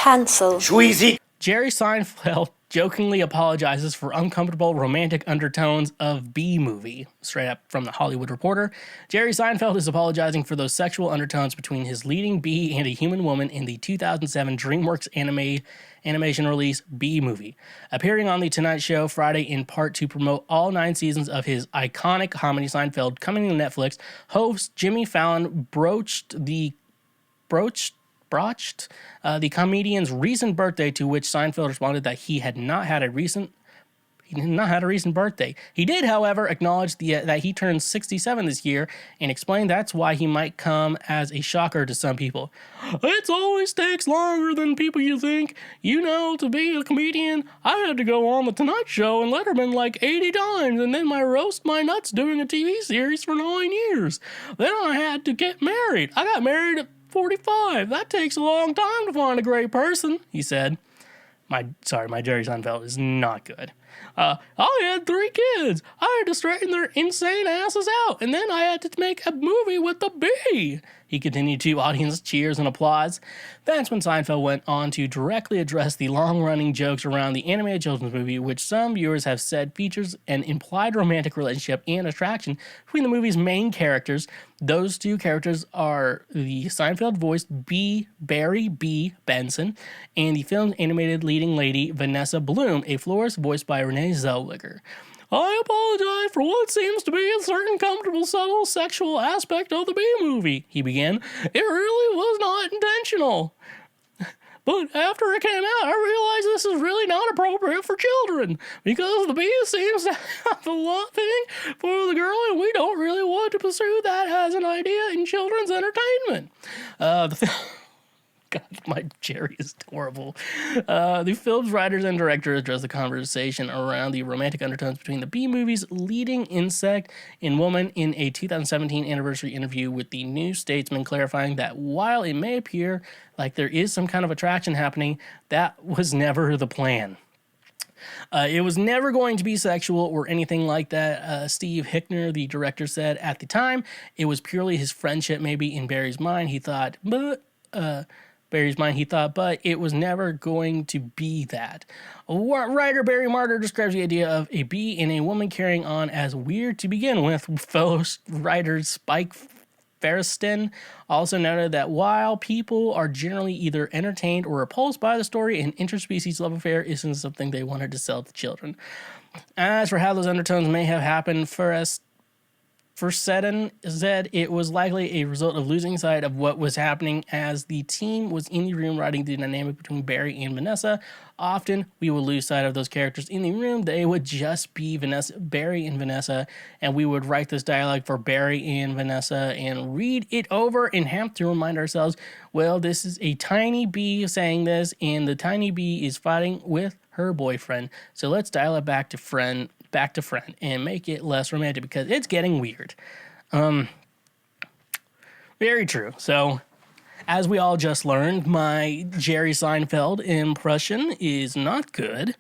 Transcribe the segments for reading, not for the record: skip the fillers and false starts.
Cancel. Schweezy. Jerry Seinfeld jokingly apologizes for uncomfortable romantic undertones of B-movie. Straight up from the Hollywood Reporter. Jerry Seinfeld is apologizing for those sexual undertones between his leading bee and a human woman in the 2007 DreamWorks animation release B-movie. Appearing on The Tonight Show Friday in part to promote all 9 seasons of his iconic comedy Seinfeld coming to Netflix, host Jimmy Fallon broached the comedian's recent birthday, to which Seinfeld responded that he had not had a recent birthday. He did, however, acknowledge that he turned 67 this year and explained that's why he might come as a shocker to some people. It always takes longer than people you think. You know, to be a comedian, I had to go on The Tonight Show and Letterman like 80 times, and then my Roast My Nuts doing a TV series for 9 years. Then I had to get married. I got married at 45. That takes a long time to find a great person, he said. My Jerry Seinfeld is not good. I had 3 kids. I had to straighten their insane asses out, and then I had to make a movie with the bee. He continued to audience cheers and applause. That's when Seinfeld went on to directly address the long-running jokes around the animated children's movie, which some viewers have said features an implied romantic relationship and attraction between the movie's main characters. Those 2 characters are the Seinfeld-voiced bee Barry B. Benson and the film's animated leading lady Vanessa Bloom, a florist voiced by Renee Zellweger. I apologize for what seems to be a certain comfortable, subtle sexual aspect of the B-movie, he began. It really was not intentional. But after it came out, I realized this is really not appropriate for children, because the bee seems to have a lot thing for the girl, and we don't really want to pursue that as an idea in children's entertainment. God, my Jerry is horrible. The film's writers and directors addressed the conversation around the romantic undertones between the B-movie's leading insect and woman in a 2017 anniversary interview with the New Statesman, clarifying that while it may appear like there is some kind of attraction happening, that was never the plan. It was never going to be sexual or anything like that, Steve Hickner, the director, said at the time. It was purely his friendship, maybe in Barry's mind, he thought, but it was never going to be that. Writer Barry Martyr describes the idea of a bee and a woman carrying on as weird to begin with. Fellow writer Spike Feresten also noted that while people are generally either entertained or repulsed by the story, an interspecies love affair isn't something they wanted to sell to children. As for how those undertones may have happened, Seddon said it was likely a result of losing sight of what was happening as the team was in the room writing the dynamic between Barry and Vanessa. Often, we would lose sight of those characters in the room. They would just be Barry and Vanessa, and we would write this dialogue for Barry and Vanessa and read it over and have to remind ourselves, well, this is a tiny bee saying this, and the tiny bee is fighting with her boyfriend. So let's dial it back to friend and make it less romantic because it's getting weird. Very true. So, as we all just learned, my Jerry Seinfeld impression is not good.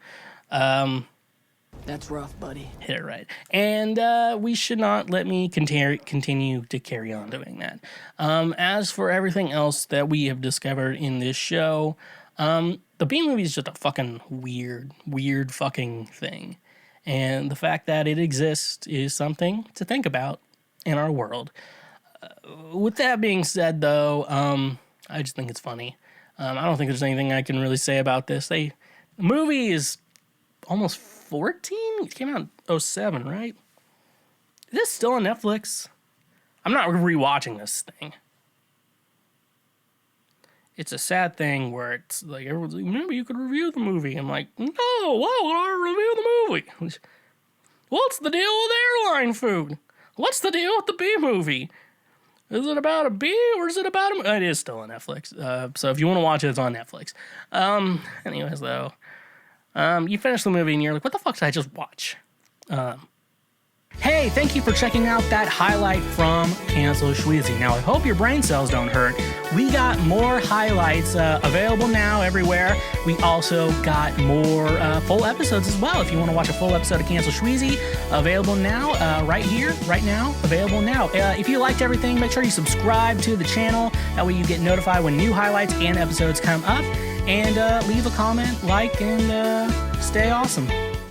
That's rough, buddy. Hit it right. And we should not let me continue to carry on doing that. As for everything else that we have discovered in this show, the B-movie is just a fucking weird fucking thing. And the fact that it exists is something to think about in our world. With that being said, though, I just think it's funny. I don't think there's anything I can really say about this. The movie is almost 14? It came out in 2007, right? Is this still on Netflix? I'm not rewatching this thing. It's a sad thing where it's like, everyone's like, maybe you could review the movie. I'm like, no, why would I review the movie? What's the deal with airline food? What's the deal with the B-movie? Is it about a bee or is it about a... It is still on Netflix. So if you want to watch it, it's on Netflix. Anyways, though, you finish the movie and you're like, what the fuck did I just watch? Hey, thank you for checking out that highlight from Cancel Schweezy. Now, I hope your brain cells don't hurt. We got more highlights available now everywhere. We also got more full episodes as well. If you want to watch a full episode of Cancel Schweezy, available now, right here, right now, available now. If you liked everything, make sure you subscribe to the channel. That way you get notified when new highlights and episodes come up. and leave a comment, like, and stay awesome.